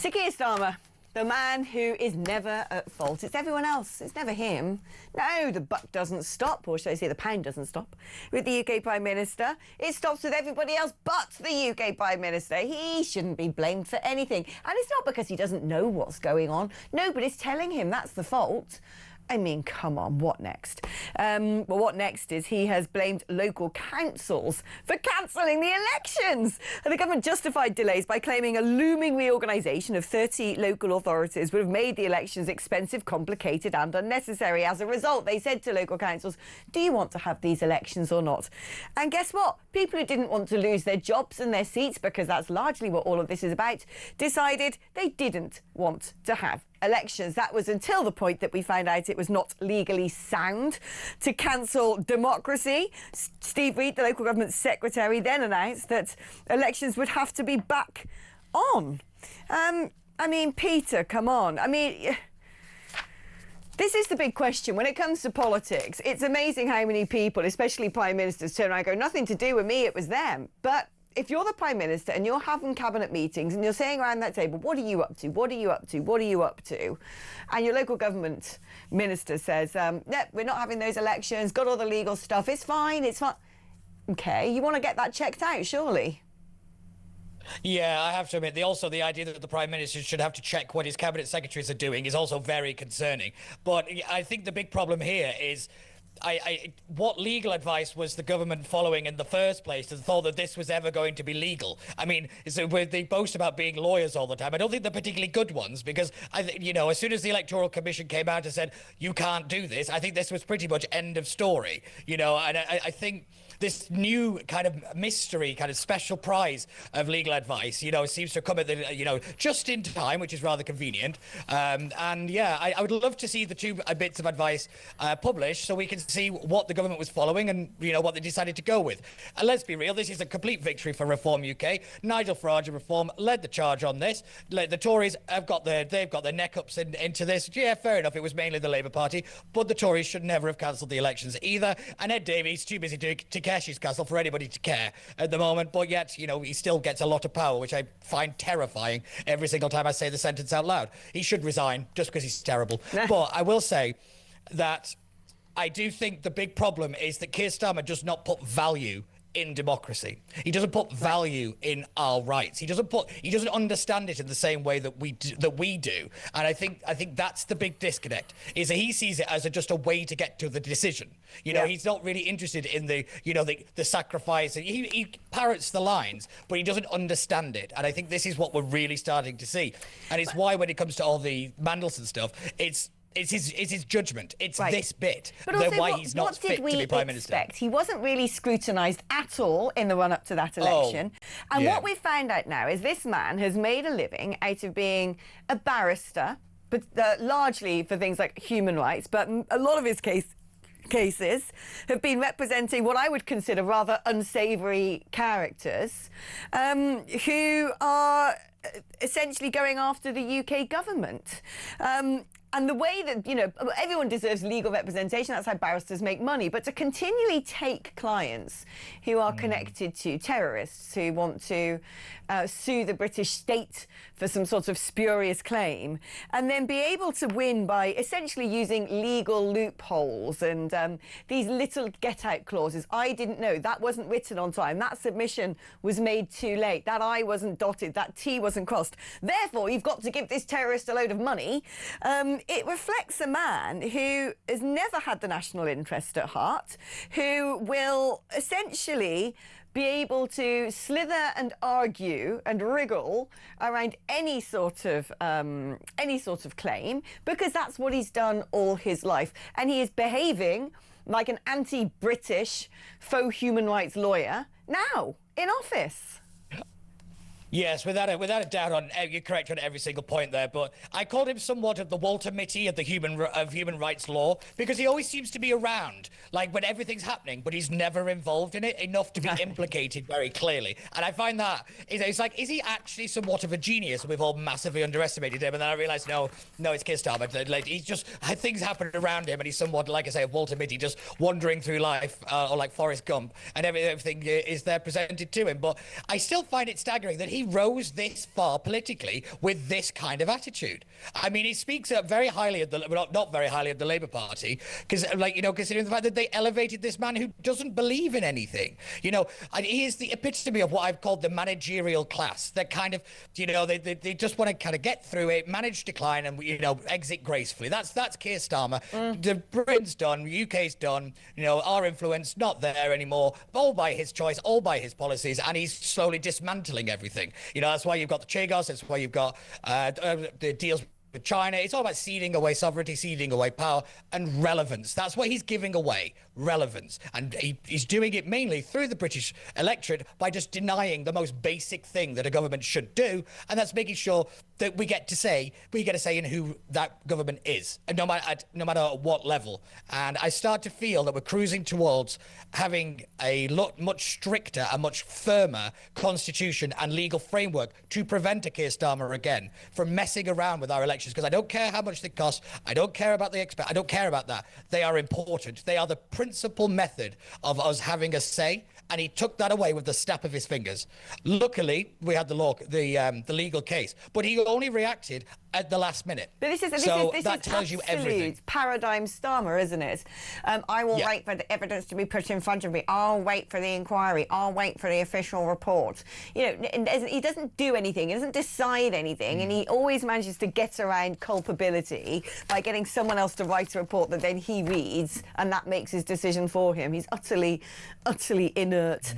To Keir Starmer, the man who is never at fault. It's everyone else. It's never him. No, the buck doesn't stop, or should I say the pound doesn't stop, with the UK Prime Minister. It stops with everybody else but the UK Prime Minister. He shouldn't be blamed for anything. And it's not because he doesn't know what's going on. Nobody's telling him that's the fault. I mean, come on, what next? Well, what next is he has blamed local councils for cancelling the elections. And the government justified delays by claiming a looming reorganisation of 30 local authorities would have made the elections expensive, complicated and unnecessary. As a result, they said to local councils, do you want to have these elections or not? And guess what? People who didn't want to lose their jobs and their seats, because that's largely what all of this is about, decided they didn't want to have elections. That was until the point that we found out it was not legally sound to cancel democracy. Steve Reid, the local government secretary, then announced that elections would have to be back on. I mean, Peter, come on. I mean, this is the big question. When it comes to politics, it's amazing how many people, especially prime ministers, turn around and go, nothing to do with me, it was them. But if you're the Prime Minister and you're having cabinet meetings and you're saying around that table, what are you up to? What are you up to? What are you up to? And your local government minister says, no, we're not having those elections, got all the legal stuff, it's fine, it's fine. OK, you want to get that checked out, surely? Yeah, I have to admit, the idea that the Prime Minister should have to check what his cabinet secretaries are doing is also very concerning. But I think the big problem here is what legal advice was the government following in the first place to thought that this was ever going to be legal? I mean, so they boast about being lawyers all the time. I don't think they're particularly good ones, because, as soon as the Electoral Commission came out and said, you can't do this, I think this was pretty much end of story, and I think this new kind of mystery, kind of special prize of legal advice, seems to come at the, just in time, which is rather convenient. And yeah, I would love to see the two bits of advice published so we can see what the government was following and, what they decided to go with. And let's be real, this is a complete victory for Reform UK. Nigel Farage of Reform led the charge on this. The Tories they've got their neck ups into this. Yeah, fair enough, it was mainly the Labour Party, but the Tories should never have cancelled the elections either. And Ed Davey's too busy to cash his castle for anybody to care at the moment, but yet, he still gets a lot of power, which I find terrifying every single time I say the sentence out loud. He should resign just because he's terrible. But I will say that I do think the big problem is that Keir Starmer does not put value in democracy. He doesn't put value in our rights. He doesn't understand it in the same way that we do. And I think that's the big disconnect, is that he sees it as just a way to get to the decision. He's not really interested in the sacrifice. He parrots the lines, but he doesn't understand it. And I think this is what we're really starting to see. And it's why when it comes to all the Mandelson stuff, it's his judgment. It's this bit that why he's not fit to be Prime Minister. He wasn't really scrutinised at all in the run-up to that election. And what we found out now is this man has made a living out of being a barrister, but largely for things like human rights, but a lot of his cases have been representing what I would consider rather unsavoury characters who are essentially going after the UK government. And the way that, everyone deserves legal representation, that's how barristers make money, but to continually take clients who are connected to terrorists who want to sue the British state for some sort of spurious claim, and then be able to win by essentially using legal loopholes and these little get-out clauses. I didn't know, that wasn't written on time, that submission was made too late, that I wasn't dotted, that T wasn't crossed. Therefore, you've got to give this terrorist a load of money. It reflects a man who has never had the national interest at heart, who will essentially be able to slither and argue and wriggle around any sort of claim, because that's what he's done all his life. And he is behaving like an anti-British faux human rights lawyer now in office. Yes, without a doubt, you're correct on every single point there. But I called him somewhat of the Walter Mitty of the human rights law, because he always seems to be around, like when everything's happening, but he's never involved in it enough to be implicated very clearly. And I find that it's like, is he actually somewhat of a genius? We've all massively underestimated him, and then I realised, no, it's Keir Starmer. Like, he's just things happen around him, and he's somewhat, like I say, Walter Mitty, just wandering through life, or like Forrest Gump, and everything is there presented to him. But I still find it staggering that he rose this far politically with this kind of attitude. I mean, he speaks very highly of the, well, not very highly of the Labour Party, because, like, you know, considering the fact that they elevated this man who doesn't believe in anything. You know, and he is the epitome of what I've called the managerial class. That kind of, you know, they just want to kind of get through it, manage decline, and, you know, exit gracefully. That's Keir Starmer. The Britain's done, UK's done. You know, our influence not there anymore. All by his choice, all by his policies, and he's slowly dismantling everything. You know, that's why you've got the Chagos. That's why you've got the deals with China. It's all about ceding away sovereignty, ceding away power, and relevance. That's what he's giving away, relevance. And he's doing it mainly through the British electorate by just denying the most basic thing that a government should do, and that's making sure that we get a say in who that government is, and no matter at what level. And I start to feel that we're cruising towards having a much stricter and much firmer constitution and legal framework to prevent a Keir Starmer again from messing around with our elections, because I don't care how much they cost. I don't care about I don't care about that. They are important. They are the principal method of us having a say, and he took that away with the snap of his fingers. Luckily, we had the legal case, but he only reacted at the last minute. But this that tells you everything. Paradigm Starmer, isn't it? I will wait for the evidence to be put in front of me. I'll wait for the inquiry. I'll wait for the official report. You know, he doesn't do anything. He doesn't decide anything, and he always manages to get around culpability by getting someone else to write a report that then he reads, and that makes his decision for him. He's utterly inert.